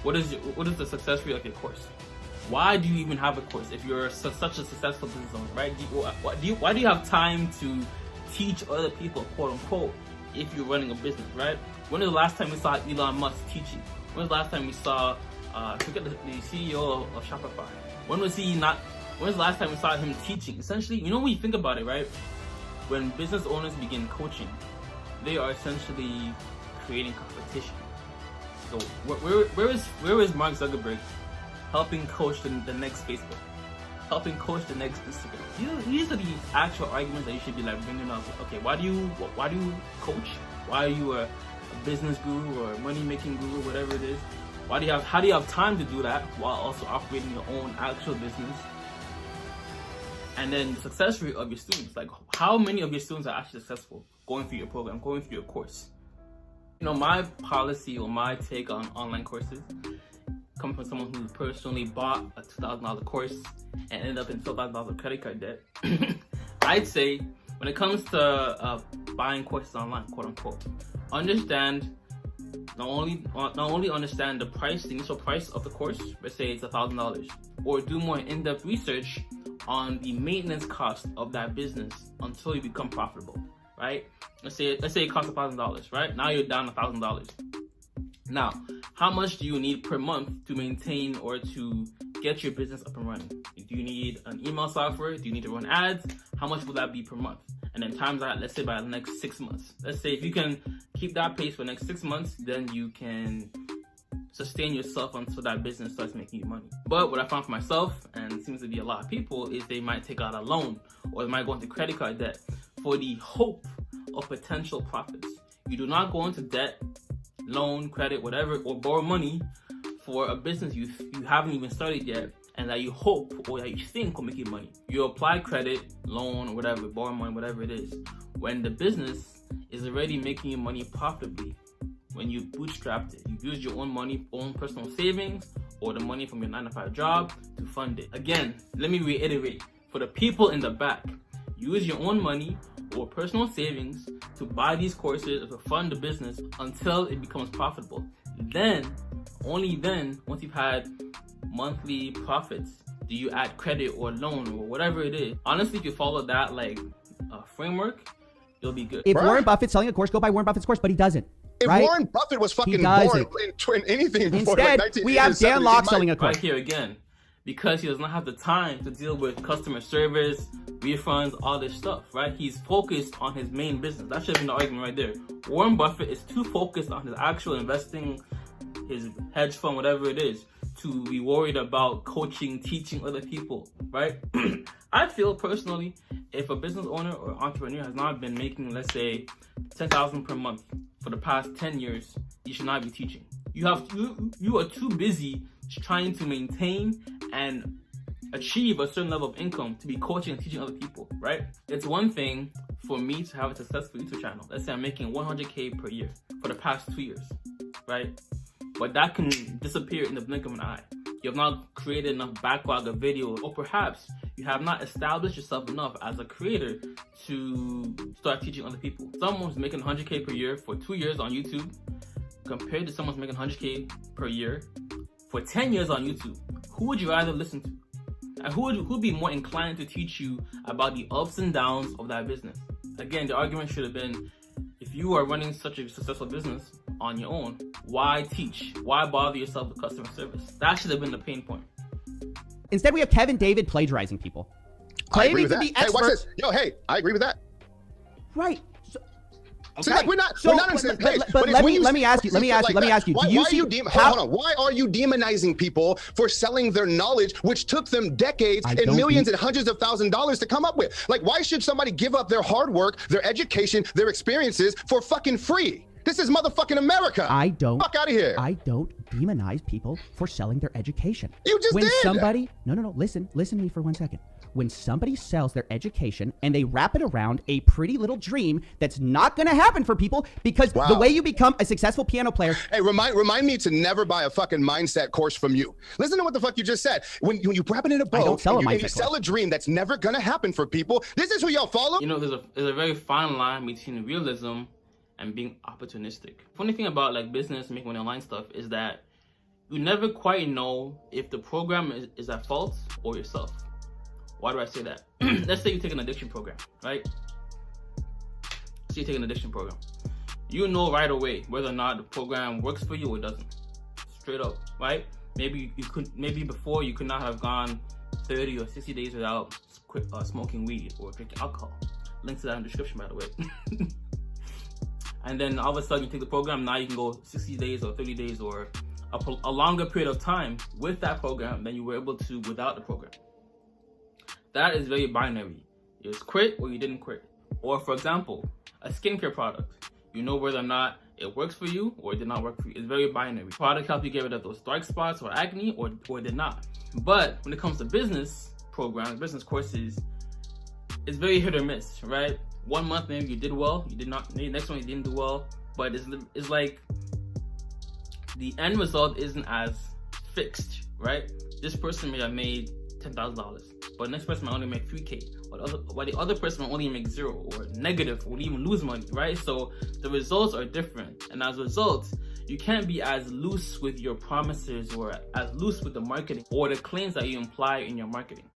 what is the success rate of your course? Why do you even have a course if you're such a successful business owner, right? Why do you have time to teach other people, quote unquote, if you're running a business, right? When was the last time we saw Elon Musk teaching? When was the last time we saw, forget the CEO of Shopify? When was the last time we saw him teaching? Essentially, you know, when you think about it, right? When business owners begin coaching, they are essentially creating competition. So where is Mark Zuckerberg helping coach the next Facebook, helping coach the next Instagram? These are the actual arguments that you should be like bringing up. Okay, why do you coach? Why are you a business guru or money making guru, whatever it is? How do you have time to do that while also operating your own actual business? And then the success rate of your students, like how many of your students are actually successful going through your program, going through your course? You know, my policy or my take on online courses comes from someone who personally bought a $2,000 course and ended up in $12,000 credit card debt. I'd say when it comes to buying courses online, quote unquote, understand not only understand the price, the initial price of the course, let's say it's $1,000, or do more in-depth research on the maintenance cost of that business until you become profitable, right? Let's say it costs $1,000, right? Now you're down $1,000. Now, how much do you need per month to maintain or to get your business up and running? Do you need an email software? Do you need to run ads? How much will that be per month? And then times that, let's say by the next 6 months. Let's say if you can keep that pace for the next 6 months, then you can sustain yourself until that business starts making you money. But what I found for myself, and it seems to be a lot of people, is they might take out a loan or they might go into credit card debt for the hope of potential profits. You do not go into debt, loan, credit, whatever, or borrow money for a business you haven't even started yet and that you hope or that you think will make you money. You apply credit, loan, or whatever, borrow money, whatever it is, when the business is already making you money profitably. When you bootstrapped it, you used your own money, own personal savings, or the money from your 9-to-5 job to fund it. Again, let me reiterate, for the people in the back, use your own money or personal savings to buy these courses or to fund the business until it becomes profitable. Then, only then, once you've had monthly profits, do you add credit or loan or whatever it is. Honestly, if you follow that framework, you'll be good. If Warren Buffett's selling a course, go buy Warren Buffett's course, but he doesn't. If Warren Buffett was fucking born in anything before Instead, like 1980s, we have Dan Locke selling a course. Right here again, because he does not have the time to deal with customer service, refunds, all this stuff, right? He's focused on his main business. That should have been the argument right there. Warren Buffett is too focused on his actual investing, his hedge fund, whatever it is, to be worried about coaching, teaching other people, right? I feel personally, if a business owner or entrepreneur has not been making, let's say, $10,000 per month for the past 10 years, you should not be teaching. You are too busy trying to maintain and achieve a certain level of income to be coaching and teaching other people, right? It's one thing for me to have a successful YouTube channel. Let's say I'm making $100K per year for the past 2 years, right? But that can disappear in the blink of an eye. You have not created enough backlog of videos, or perhaps you have not established yourself enough as a creator to start teaching other people. Someone's making 100K per year for 2 years on YouTube compared to someone's making 100K per year for 10 years on YouTube. Who would you rather listen to? And who would be more inclined to teach you about the ups and downs of that business? Again, the argument should have been, if you are running such a successful business on your own, why teach? Why bother yourself with customer service? That should have been the pain point. Instead, we have Kevin David plagiarizing people. Claiming to be expert. Hey, watch this. Yo, hey, I agree with that. Right. So, okay. See, like, we're not on the same page. But let me ask you. Why are you demonizing people for selling their knowledge, which took them decades and millions and hundreds of thousands of dollars to come up with? Like, why should somebody give up their hard work, their education, their experiences for fucking free? This is motherfucking America. Fuck out of here. I don't demonize people for selling their education. You just did. Somebody, no, listen to me for 1 second. When somebody sells their education and they wrap it around a pretty little dream that's not going to happen for people, because the way you become a successful piano player. Hey, remind me to never buy a fucking mindset course from you. Listen to what the fuck you just said. When you wrap it in a bow and you sell a dream that's never going to happen for people, this is who y'all follow? You know, there's a very fine line between realism and being opportunistic. Funny thing about like business, making money online stuff is that you never quite know if the program is at fault or yourself. Why do I say that? Let's say you take an addiction program, right? So you take an addiction program. You know right away whether or not the program works for you or doesn't. Straight up, right? Maybe before you could not have gone 30 or 60 days without smoking weed or drinking alcohol. Link to that in the description, by the way. And then all of a sudden you take the program, now you can go 60 days or 30 days or a longer period of time with that program than you were able to without the program. That is very binary. You just quit or you didn't quit. Or for example, a skincare product. You know whether or not it works for you or it did not work for you. It's very binary. Product helps you get rid of those dark spots or acne or it did not. But when it comes to business programs, business courses, it's very hit or miss, right? 1 month maybe you did well, you did not. Maybe next one you didn't do well, but it's like the end result isn't as fixed, right? This person may have made $10,000, but the next person might only make 3K, or the other person might only make 0 or negative or even lose money, right? So the results are different, and as a result, you can't be as loose with your promises or as loose with the marketing or the claims that you imply in your marketing.